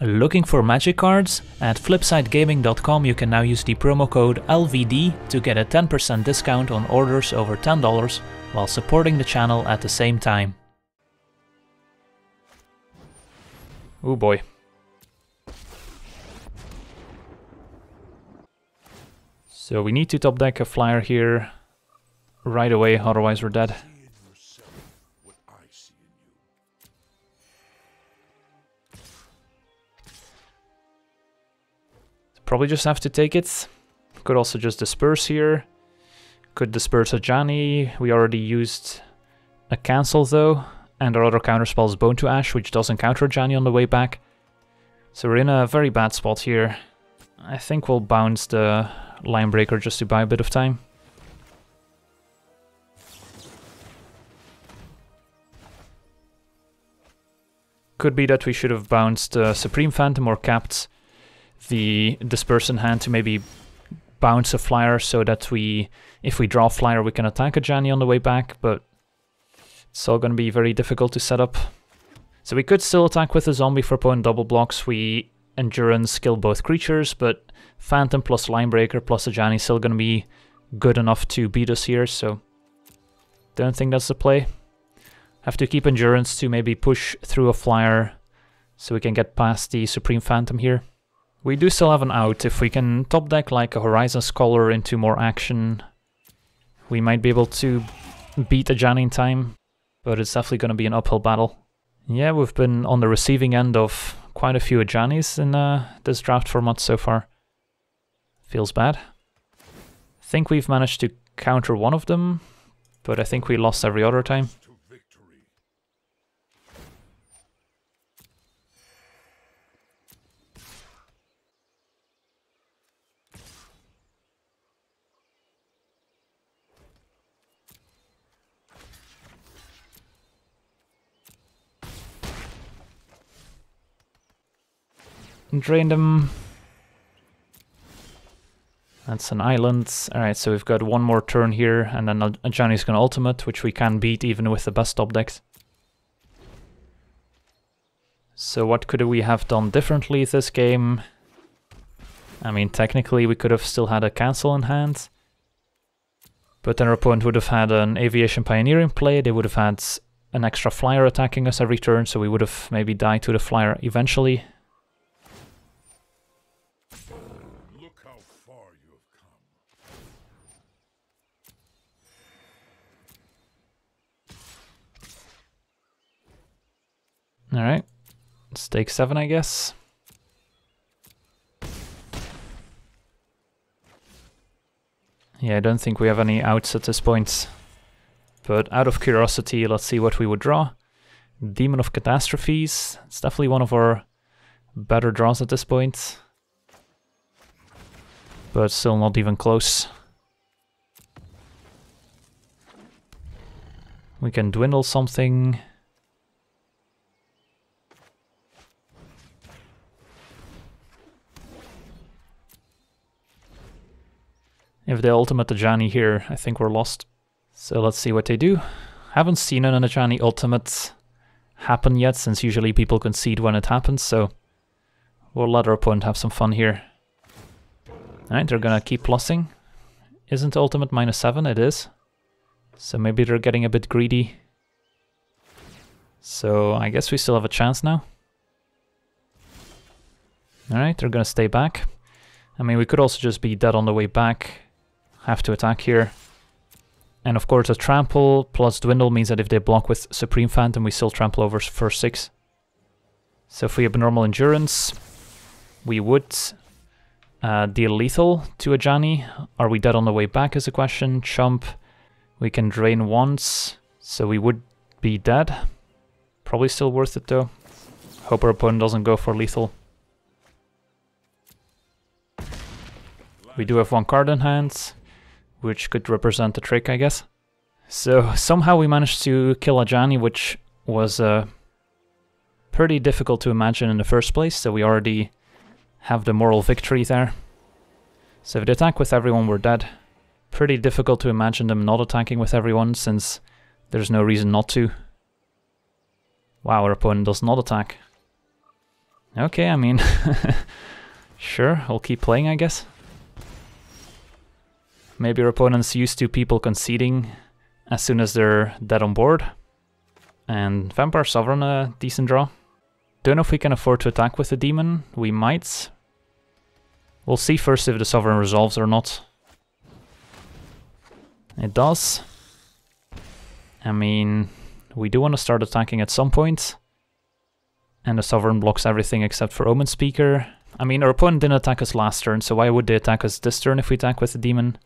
Looking for magic cards? At flipsidegaming.com you can now use the promo code LVD to get a 10% discount on orders over $10 while supporting the channel at the same time. Oh boy. So we need to top deck a flyer here right away, otherwise we're dead. Probably just have to take it. Could also just disperse here. Could disperse a Ajani. We already used a cancel though. And our other counterspell is Bone to Ash, which doesn't counter Ajani on the way back. So we're in a very bad spot here. I think we'll bounce the Line Breaker just to buy a bit of time. Could be that we should have bounced Supreme Phantom or capped the disperse in hand to maybe bounce a flyer so that if we draw a flyer we can attack a Ajani on the way back, but it's all going to be very difficult to set up. So we could still attack with a zombie for opponent double blocks. We endurance kill both creatures, but Phantom plus Line Breaker plus a Ajani is still going to be good enough to beat us here, so don't think that's the play. Have to keep endurance to maybe push through a flyer so we can get past the Supreme Phantom here. We do still have an out. If we can top deck like a Horizon Scholar into more action, we might be able to beat Ajani in time, but it's definitely going to be an uphill battle. Yeah, we've been on the receiving end of quite a few Ajanis in this draft format so far. Feels bad. I think we've managed to counter one of them, but I think we lost every other time. Drain them. That's an island. Alright, so we've got one more turn here, and then Ajani's gonna ultimate, which we can beat even with the best top decks. So what could we have done differently this game? I mean, technically we could have still had a cancel in hand, but then our opponent would have had an Aviation Pioneer in play. They would have had an extra flyer attacking us every turn, so we would have maybe died to the flyer eventually. Alright, stake 7 I guess. Yeah, I don't think we have any outs at this point. But out of curiosity, let's see what we would draw. Demon of Catastrophes. It's definitely one of our better draws at this point. But still not even close. We can dwindle something. If they ultimate Ajani here, I think we're lost. So let's see what they do. Haven't seen an Ajani ultimate happen yet, since usually people concede when it happens, so we'll let our opponent have some fun here. Alright, they're gonna keep plussing. Isn't ultimate -7? It is. So maybe they're getting a bit greedy. So I guess we still have a chance now. Alright, they're gonna stay back. I mean, we could also just be dead on the way back. Have to attack here. And of course a trample plus dwindle means that if they block with Supreme Phantom we still trample over first 6. So if we have normal endurance, we would deal lethal to Ajani. Are we dead on the way back is a question. Chump, we can drain once, so we would be dead. Probably still worth it though. Hope our opponent doesn't go for lethal. We do have one card in hand, which could represent the trick, I guess. So somehow we managed to kill Ajani, which was pretty difficult to imagine in the first place, so we already have the moral victory there. So if they attack with everyone, we're dead. Pretty difficult to imagine them not attacking with everyone, since there's no reason not to. Wow, our opponent does not attack. Okay, I mean, sure, I'll keep playing, I guess. Maybe our opponent's used to people conceding as soon as they're dead on board. And Vampire Sovereign, a decent draw. Don't know if we can afford to attack with the demon. We might. We'll see first if the Sovereign resolves or not. It does. I mean, we do want to start attacking at some point. And the Sovereign blocks everything except for Omen Speaker. I mean, our opponent didn't attack us last turn, so why would they attack us this turn if we attack with the demon?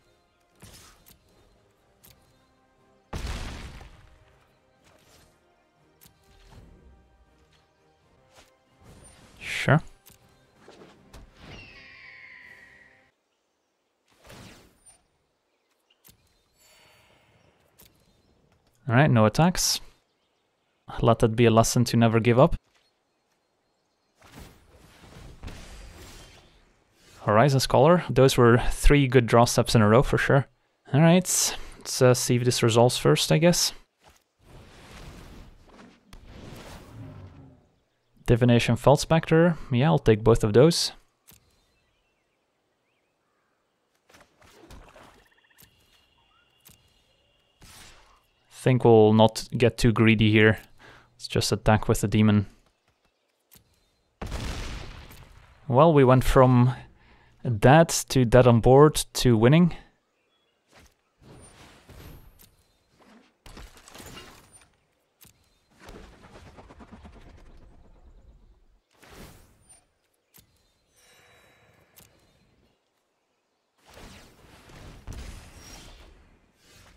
Sure. Alright, no attacks. Let that be a lesson to never give up. Horizon Scholar. Those were 3 good draw steps in a row for sure. Alright, let's see if this resolves first, I guess. Divination Feldspectre. Yeah, I'll take both of those. Think we'll not get too greedy here. Let's just attack with the demon. Well, we went from dead to dead on board to winning.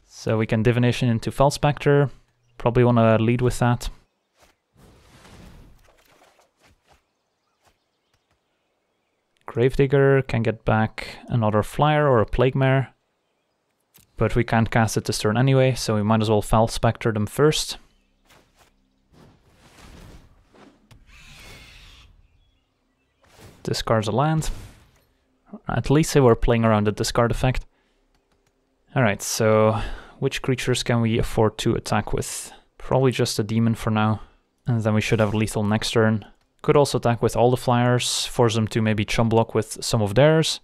So we can Divination into Feldspectre. Probably want to lead with that. Gravedigger can get back another Flyer or a Plague Mare. But we can't cast it this turn anyway, so we might as well Feldspectre them first. Discards a land. At least they were playing around the discard effect. Alright, so which creatures can we afford to attack with? Probably just a demon for now. And then we should have lethal next turn. Could also attack with all the flyers, force them to maybe chum block with some of theirs.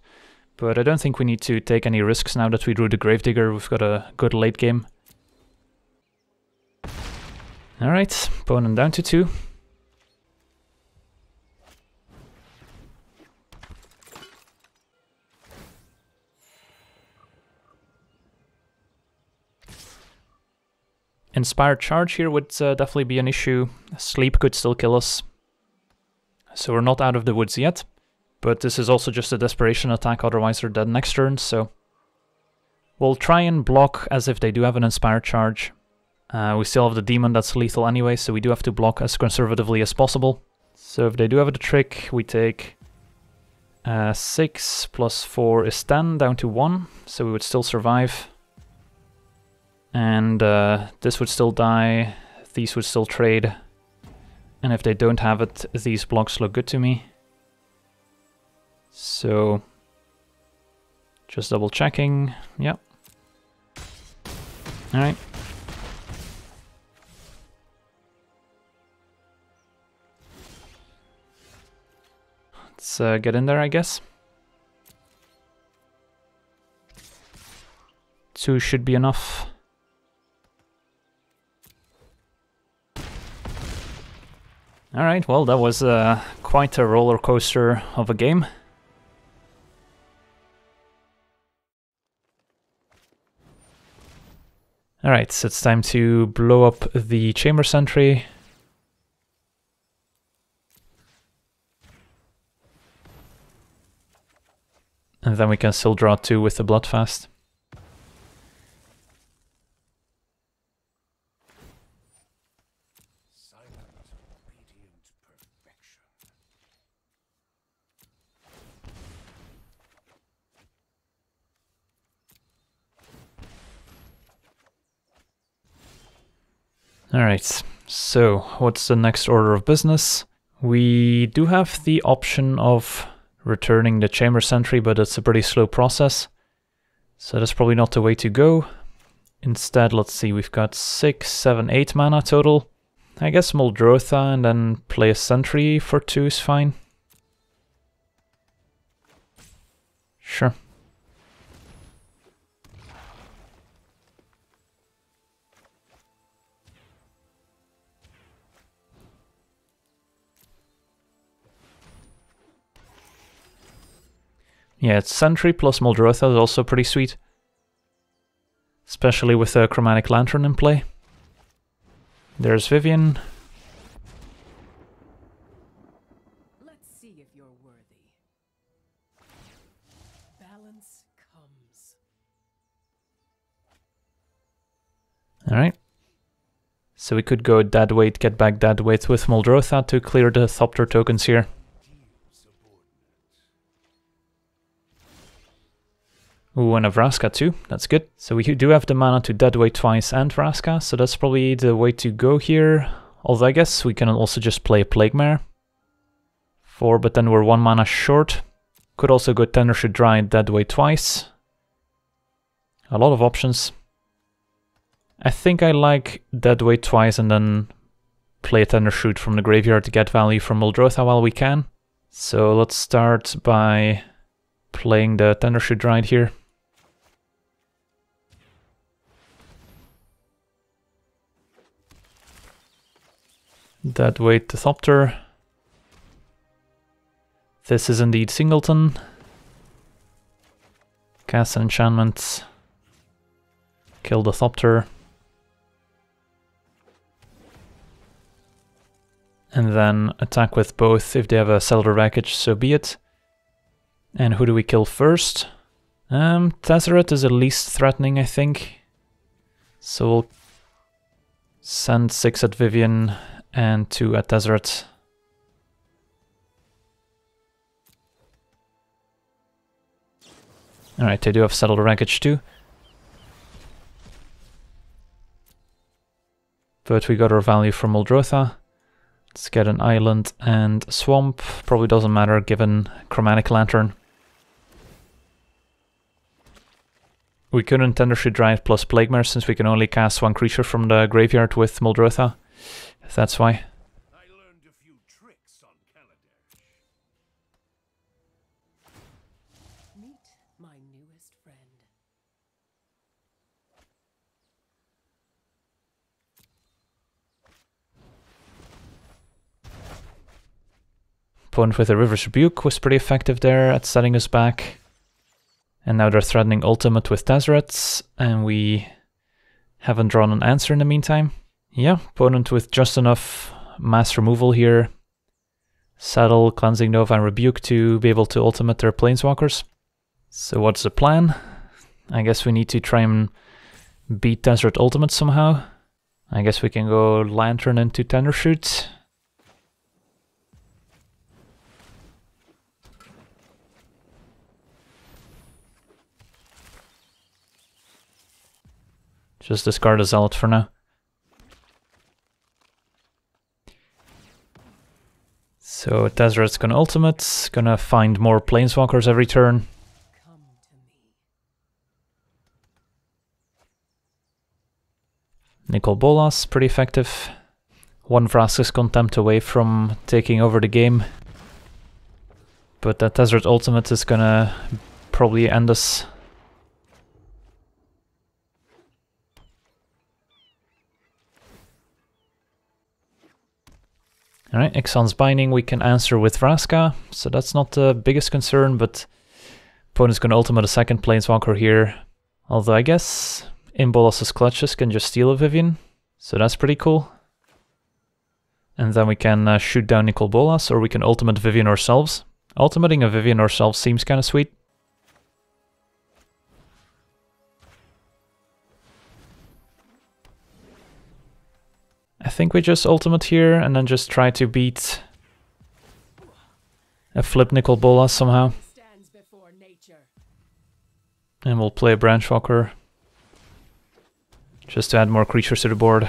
But I don't think we need to take any risks now that we drew the Gravedigger. We've got a good late game. Alright, opponent down to 2. Inspired Charge here would definitely be an issue. Sleep could still kill us. So we're not out of the woods yet. But this is also just a desperation attack, otherwise they're dead next turn, so... We'll try and block as if they do have an Inspired Charge. We still have the demon that's lethal anyway, so we do have to block as conservatively as possible. So if they do have the trick, we take 6 plus 4 is 10, down to 1, so we would still survive. And this would still die, these would still trade. And if they don't have it, these blocks look good to me. So, just double checking, yep. Alright. Let's get in there, I guess. 2 should be enough. Alright, well, that was quite a roller coaster of a game. Alright, so it's time to blow up the Chamber Sentry. And then we can still draw 2 with the Bloodfast. Alright, so what's the next order of business? We do have the option of returning the Chamber Sentry, but it's a pretty slow process. So that's probably not the way to go. Instead, let's see, we've got 6, 7, 8 mana total. I guess Muldrotha and then play a Sentry for 2 is fine. Sure. Yeah, it's Sentry plus Muldrotha is also pretty sweet. Especially with a Chromatic Lantern in play. There's Vivian. Let's see if you're worthy. Balance comes. Alright. So we could go dead weight, get back dead weight with Muldrotha to clear the Thopter tokens here. Ooh, and a Vraska too, that's good. So we do have the mana to deadweight twice and Vraska, so that's probably the way to go here. Although I guess we can also just play Plague Mare. 4, but then we're 1 mana short. Could also go Tendershoot Dry, deadweight twice. A lot of options. I think I like deadweight twice and then play a Tendershoot from the graveyard to get value from Muldrotha while we can. So let's start by playing the Tendershoot Dry here. Deadweight the Thopter. This is indeed Singleton. Cast an enchantment. Kill the Thopter. And then attack with both if they have a Cellar Wreckage, so be it. And who do we kill first? Tezzeret is the least threatening, I think. So we'll send 6 at Vivian and 2 at Tezzeret. Alright, they do have Settled Wreckage too. But we got our value from Muldrotha. Let's get an Island and Swamp. Probably doesn't matter given Chromatic Lantern. We couldn't Tendershoot Dry it plus Plague Mare since we can only cast 1 creature from the graveyard with Muldrotha. That's why. I learned a few tricks on Kaladesh. Meet my newest friend. Opponent with a River's Rebuke was pretty effective there at setting us back. And now they're threatening Ultimate with Tezzeret, and we haven't drawn an answer in the meantime. Yeah, opponent with just enough mass removal here. Saddle, Cleansing Nova, and Rebuke to be able to ultimate their Planeswalkers. So what's the plan? I guess we need to try and beat Tezzeret Ultimate somehow. I guess we can go Lantern into Tendershoot. Just discard a Zealot for now. So Tezzeret's gonna ultimate, gonna find more Planeswalkers every turn. Come to me. Nicol Bolas, pretty effective. 1 Vraska's Contempt away from taking over the game. But that Tezzeret ultimate is gonna probably end us. Alright, Ixalan's Binding we can answer with Vraska, so that's not the biggest concern, but opponent's gonna ultimate a 2nd Planeswalker here. Although I guess in Bolas' Clutches can just steal a Vivian, so that's pretty cool. And then we can shoot down Nicol Bolas, or we can ultimate Vivian ourselves. Ultimating a Vivian ourselves seems kinda sweet. I think we just ultimate here and then just try to beat a flip Nicol Bolas somehow. Stands before nature. And we'll play a Branchwalker just to add more creatures to the board.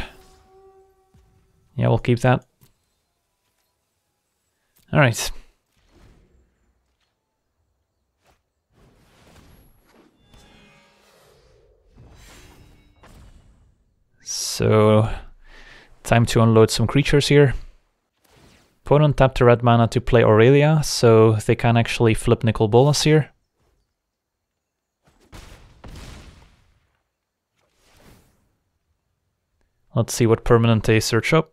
Yeah, we'll keep that. Alright. So time to unload some creatures here. Opponent tapped the red mana to play Aurelia, so they can actually flip Nicol Bolas here. Let's see what permanent they search up.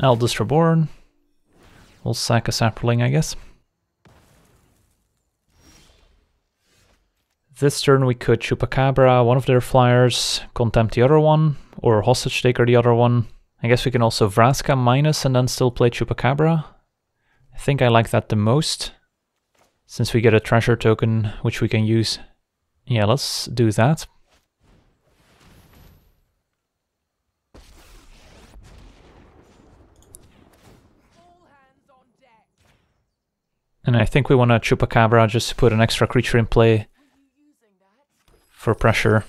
Eldest Reborn. We'll sack a sapling, I guess. This turn we could Chupacabra one of their flyers, contempt the other one, or hostage taker the other one. I guess we can also Vraska minus and then still play Chupacabra. I think I like that the most, since we get a treasure token which we can use. Yeah, let's do that. And I think we want to Chupacabra just to put an extra creature in play for pressure.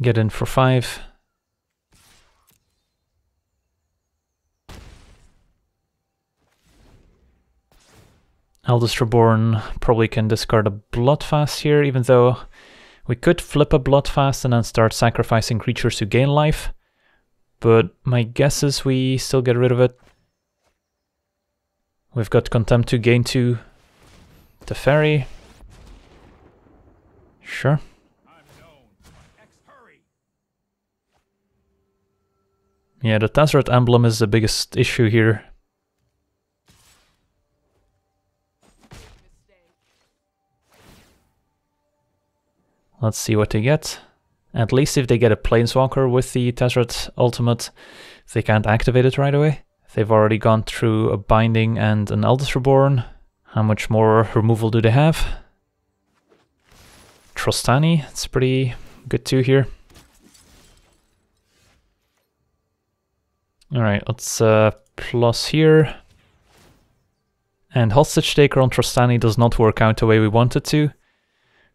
Get in for 5. Eldest Reborn probably can discard a Bloodfast here, even though we could flip a Bloodfast and then start sacrificing creatures to gain life. But my guess is we still get rid of it. We've got Contempt to gain 2. Teferi. Sure. Yeah, the Tezzeret emblem is the biggest issue here. Let's see what they get. At least if they get a Planeswalker with the Tezzeret ultimate, they can't activate it right away. They've already gone through a Binding and an Eldest Reborn. How much more removal do they have? Trostani, it's pretty good too here. Alright, let's plus here. And Hostage Taker on Trostani does not work out the way we want it to.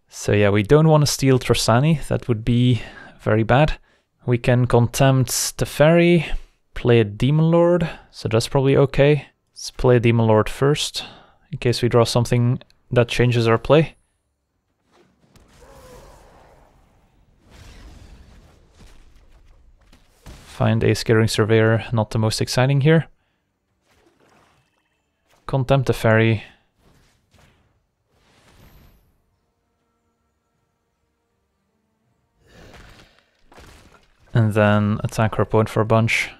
So yeah, we don't want to steal Trostani, that would be very bad. We can Contempt Teferi, play a Demon Lord, so that's probably okay. Let's play a Demon Lord first, in case we draw something that changes our play. Find a Skittering Surveyor, not the most exciting here. Contempt Teferi. And then attack our opponent for a bunch.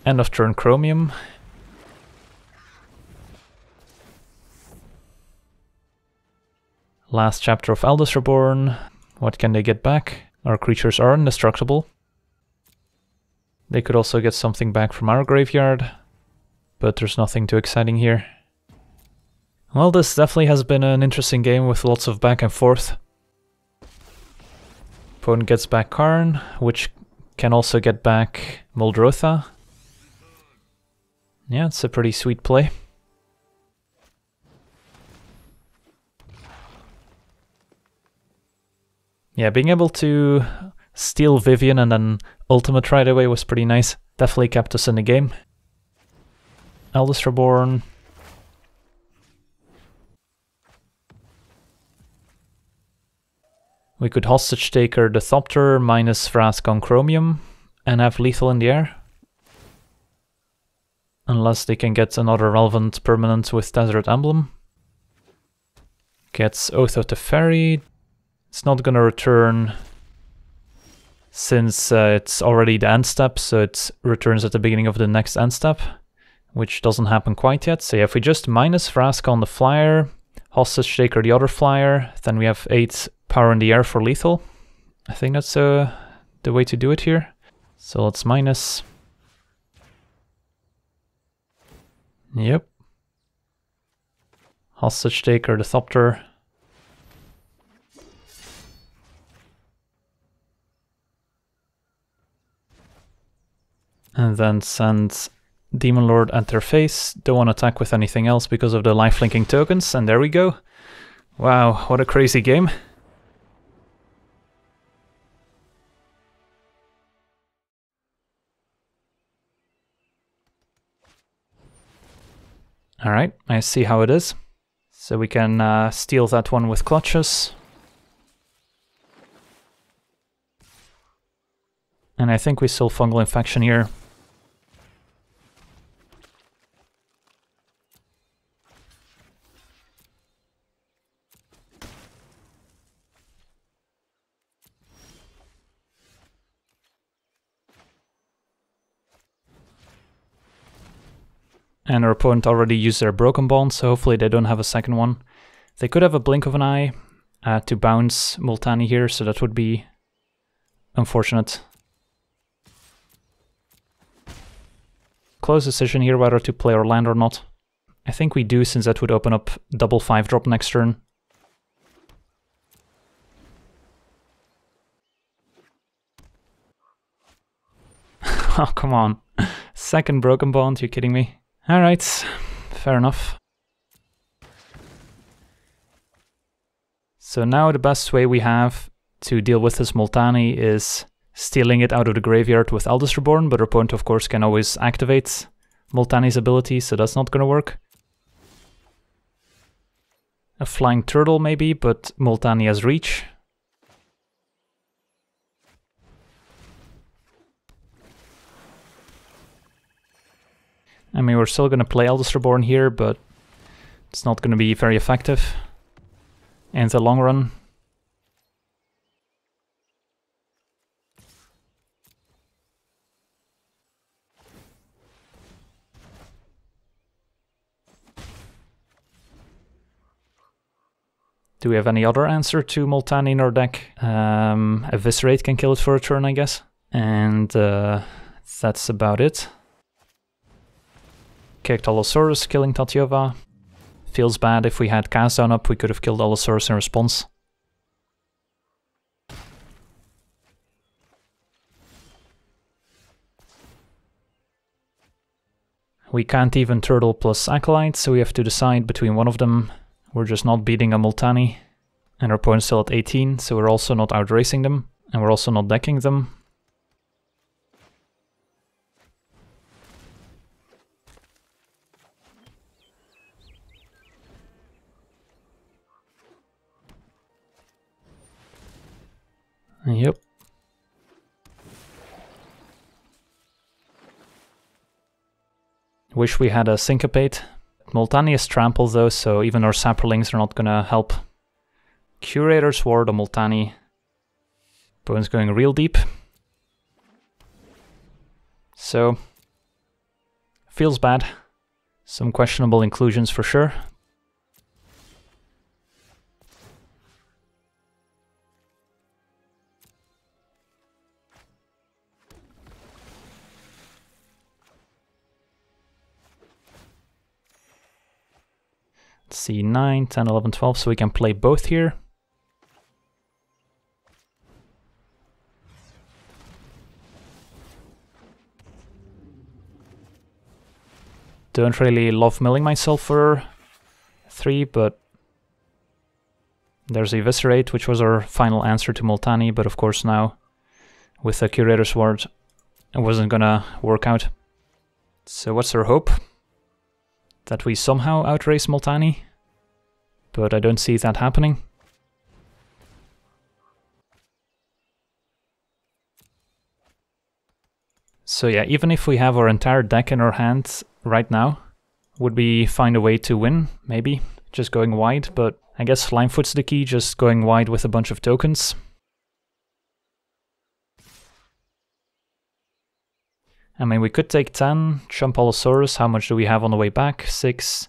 End of turn Chromium. Last chapter of Eldest Reborn. What can they get back? Our creatures are indestructible. They could also get something back from our graveyard, but there's nothing too exciting here. Well, this definitely has been an interesting game with lots of back and forth. Opponent gets back Karn, which can also get back Muldrotha. Yeah, it's a pretty sweet play. Yeah, being able to steal Vivian and then ultimate right away was pretty nice. Definitely kept us in the game. Eldest Reborn. We could Hostage Taker the Thopter minus Vrask on Chromium and have lethal in the air. Unless they can get another relevant permanent with Tezzeret Emblem. Gets Oath of Teferi. It's not gonna return since it's already the end step, so it returns at the beginning of the next end step, which doesn't happen quite yet. So yeah, if we just minus Vraska on the flyer, Hostage Taker the other flyer, then we have 8 power in the air for lethal. I think that's the way to do it here. So let's minus. Yep. Hostage Taker the Thopter. And then send Demon Lord at their face. Don't want to attack with anything else because of the lifelinking tokens. And there we go. Wow, what a crazy game. Alright, I see how it is. So we can steal that one with clutches. And I think we still Fungal Infection here. And our opponent already used their Broken Bond, so hopefully they don't have a second one. They could have a Blink of an Eye to bounce Multani here, so that would be unfortunate. Close decision here whether to play our land or not. I think we do, since that would open up double 5-drop next turn. Oh, come on. Second Broken Bond, you're kidding me? Alright, fair enough. So now the best way we have to deal with this Multani is stealing it out of the graveyard with Eldest Reborn, but our opponent of course can always activate Multani's ability, so that's not gonna work. A Flying Turtle maybe, but Multani has reach. I mean, we're still gonna play Eldest Reborn here, but it's not gonna be very effective in the long run. Do we have any other answer to Multani in our deck? Eviscerate can kill it for a turn, I guess. And that's about it. Kicked Allosaurus, killing Tatyova. Feels bad. If we had Cast Down up, we could have killed Allosaurus in response. We can't even Turtle plus Acolyte, so we have to decide between one of them. We're just not beating a Multani. And our opponent's still at 18, so we're also not outracing them. And we're also not decking them. Yep. Wish we had a Syncopate. Multani is Trample though, so even our Saprolings are not gonna help. Curator's Ward on Multani. Opponent's going real deep. So, feels bad. Some questionable inclusions for sure. Let's see, 9, 10, 11, 12, so we can play both here. Don't really love milling myself for 3, but there's Eviscerate, which was our final answer to Multani, but of course now with the Curator's Ward it wasn't gonna work out. So what's our hope? That we somehow outrace Multani, but I don't see that happening. So yeah, even if we have our entire deck in our hands right now, would we find a way to win? Maybe, just going wide, but I guess Slimefoot's the key, just going wide with a bunch of tokens. I mean, we could take 10, chump Allosaurus. How much do we have on the way back? 6,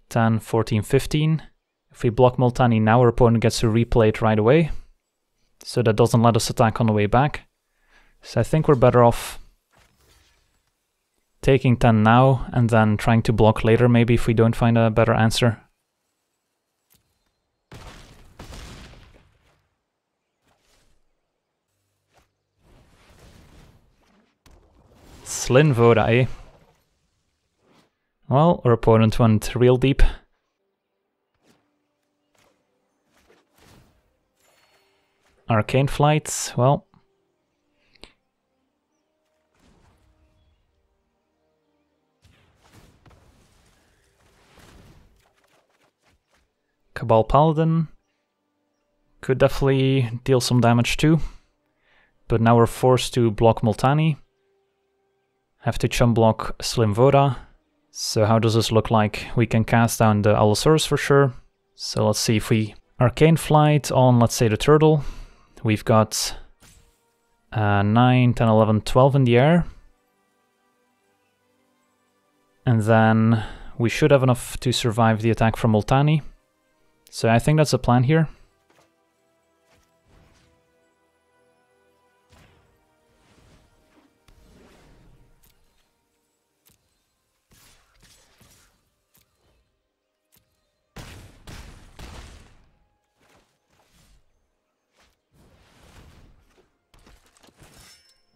10, 14, 15. If we block Multani now, our opponent gets to replay it right away. So that doesn't let us attack on the way back. So I think we're better off taking 10 now and then trying to block later, maybe if we don't find a better answer. Slin Voda, eh? Well, our opponent went real deep. Arcane Flight, well. Cabal Paladin could definitely deal some damage too. but now we're forced to block Multani. Have to chum block Slim Voda. So how does this look like? We can cast down the Allosaurus for sure. So let's see if we Arcane Flight on, let's say, the Turtle. We've got 9, 10, 11, 12 in the air. And then we should have enough to survive the attack from Multani. So I think that's the plan here.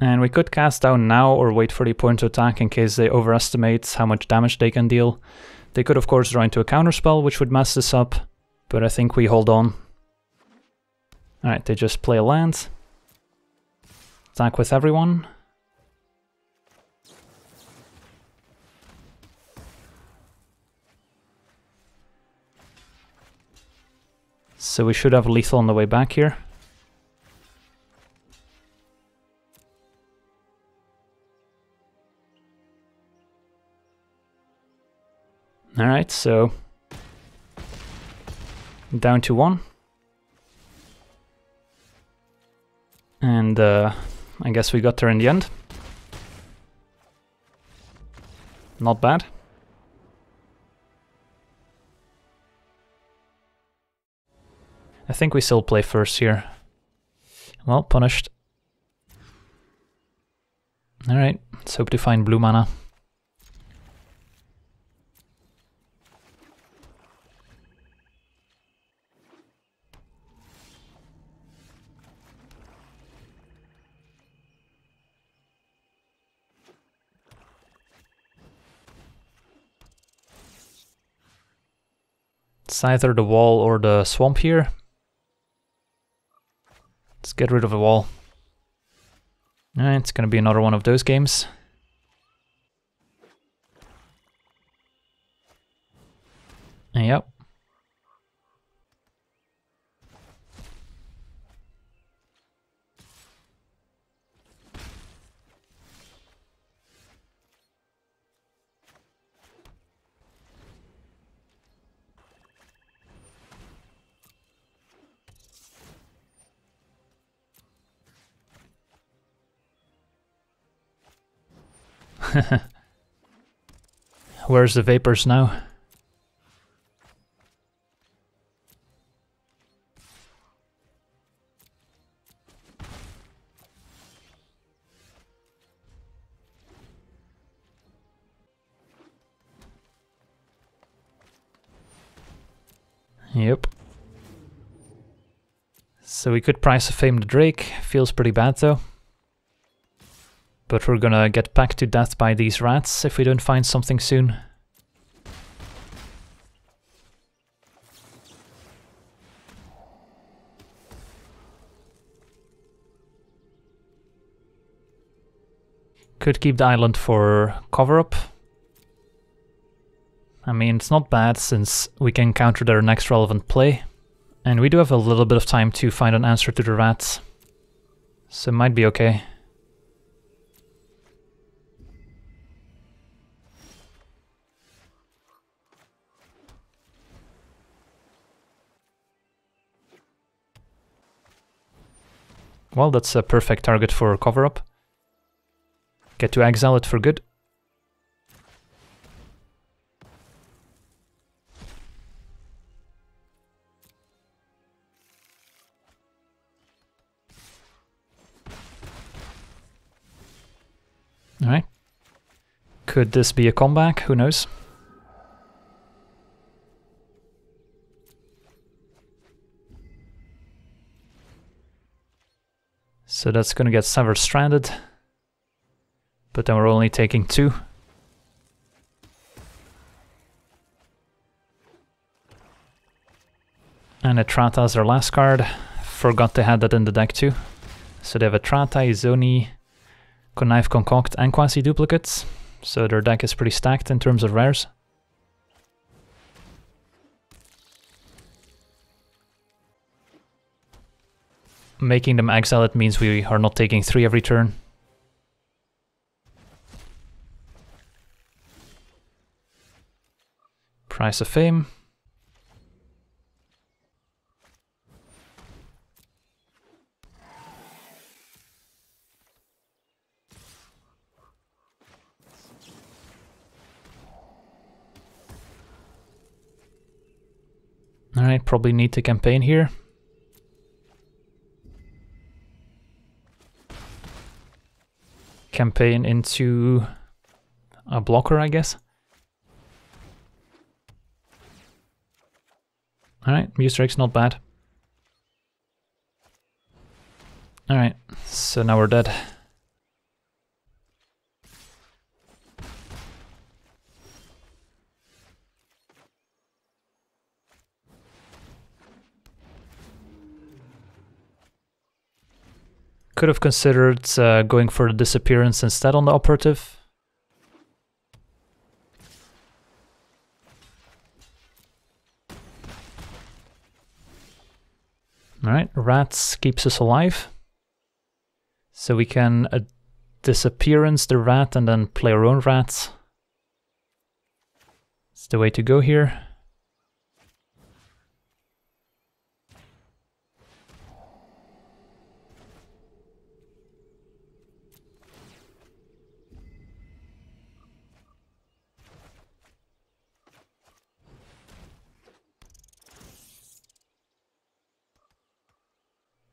And we could cast down now or wait for the opponent to attack in case they overestimate how much damage they can deal. They could of course draw into a counterspell, which would mess this up, but I think we hold on. Alright, they just play a land. Attack with everyone. So we should have lethal on the way back here. Alright, so down to 1. And I guess we got there in the end. Not bad. I think we still play first here. Well, punished. Alright, let's hope to find blue mana. It's either the wall or the swamp here. Let's get rid of the wall. Alright, it's gonna be another one of those games. Yep. Where's the vapors now? Yep. So we could price a Fame the Drake. Feels pretty bad though. But we're gonna get packed to death by these rats if we don't find something soon. Could keep the island for cover-up. I mean, it's not bad since we can counter their next relevant play. And we do have a little bit of time to find an answer to the rats. So it might be okay. Well, that's a perfect target for cover-up. Get to exile it for good. Alright. Could this be a comeback? Who knows? So that's gonna get Severed Stranded. But then we're only taking 2. And Etrata as their last card. Forgot they had that in the deck too. So they have Etrata, Izoni, Connive, Concoct, and Quasi-Duplicates. So their deck is pretty stacked in terms of rares. making them exile, it means we are not taking 3 every turn. Price of Fame. Alright, probably need to campaign here. Campaign into a blocker, I guess. Alright, Muse Drake's not bad. Alright, so now we're dead. Could have considered going for the disappearance instead on the operative. Alright, Rats keeps us alive. So we can disappearance the Rat and then play our own Rats. It's the way to go here.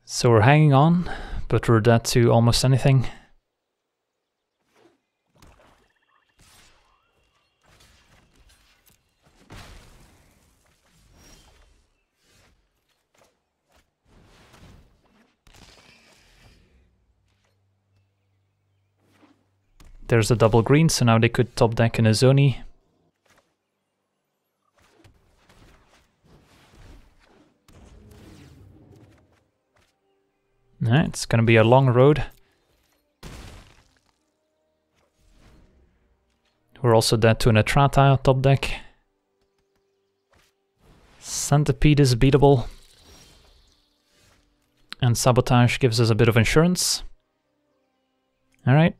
So we're hanging on, but we're dead to almost anything. There's a double green, so now they could top deck in a Zoni. Alright, it's gonna be a long road. We're also dead to an Atrata top deck. Centipede is beatable. And Sabotage gives us a bit of insurance. Alright.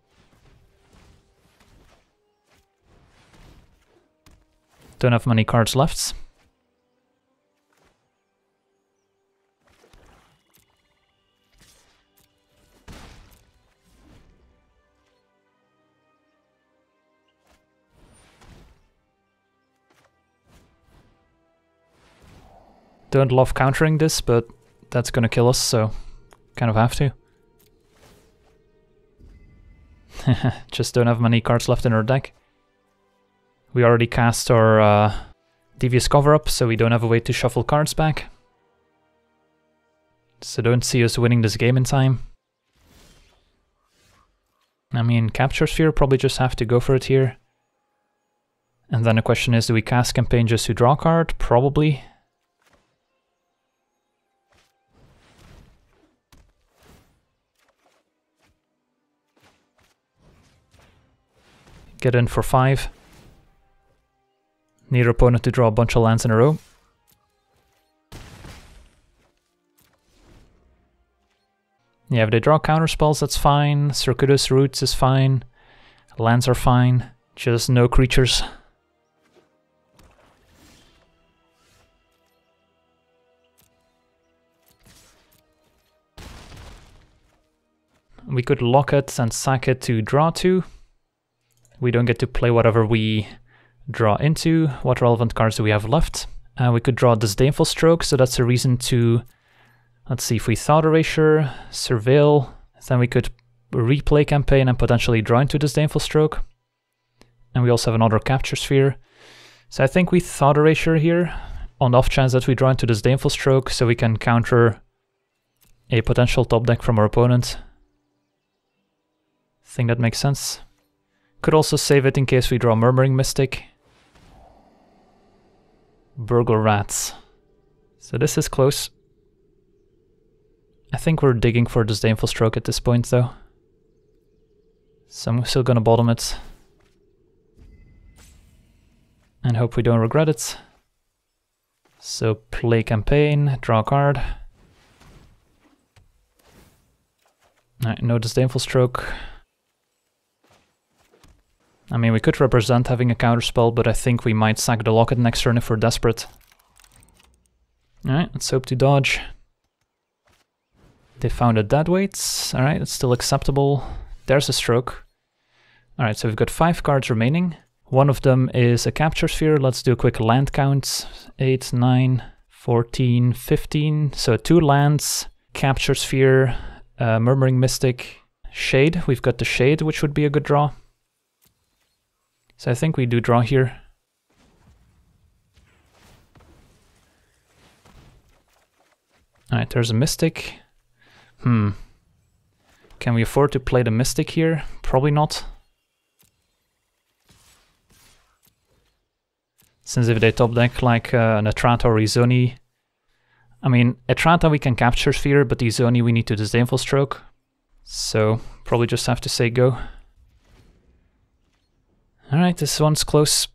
Don't have many cards left. Don't love countering this, but that's gonna kill us, so kind of have to. Just don't have many cards left in our deck. We already cast our Devious Cover-Up, so we don't have a way to shuffle cards back. So don't see us winning this game in time. I mean, Capture Sphere, probably just have to go for it here. And then the question is, do we cast Campaign just to draw a card? Probably. Get in for 5. Need our opponent to draw a bunch of lands in a row. Yeah, if they draw counter spells, that's fine. Circuitous Roots is fine. Lands are fine. Just no creatures. We could lock it and sack it to draw 2. We don't get to play whatever we draw into. What relevant cards do we have left? We could draw Disdainful Stroke, so that's a reason to... Let's see, if we Thought Erasure, Surveil, then we could replay Campaign and potentially draw into Disdainful Stroke. And we also have another Capture Sphere. So I think we Thought Erasure here, on the off chance that we draw into Disdainful Stroke, so we can counter a potential top deck from our opponent. I think that makes sense. Could also save it in case we draw Murmuring Mystic. Burgle Rats. So this is close. I think we're digging for Disdainful Stroke at this point though. So I'm still gonna bottom it. And hope we don't regret it. So play Campaign, draw a card. Alright, no disdainful stroke. I mean, we could represent having a counterspell, but I think we might sack the locket next turn if we're desperate. Alright, let's hope to dodge. They found a deadweight. Alright, it's still acceptable. There's a stroke. Alright, so we've got 5 cards remaining. One of them is a capture sphere. Let's do a quick land count. 8, 9, 14, 15. So 2 lands, capture sphere, Murmuring Mystic, Shade. We've got the Shade, which would be a good draw. So I think we do draw here. Alright, there's a Mystic. Can we afford to play the Mystic here? Probably not. Since if they top deck like an Etrata or Izoni... I mean, Etrata we can capture sphere, but Izoni we need to disdainful stroke. So, probably just have to say go. Alright, this one's close.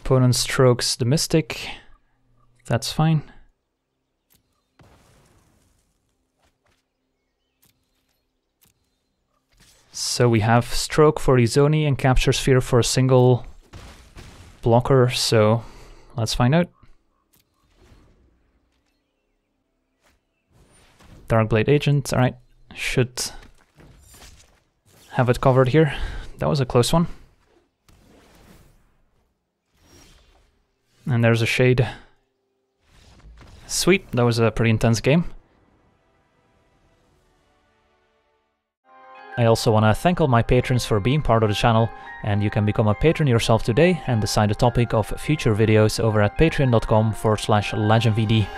Opponent strokes the Mystic. That's fine. So we have stroke for Izoni and capture sphere for a single blocker, so let's find out. Darkblade Agent, alright, should have it covered here. That was a close one. And there's a Shade. Sweet, that was a pretty intense game. I also want to thank all my patrons for being part of the channel, and you can become a patron yourself today and decide the topic of future videos over at patreon.com/LegenVD.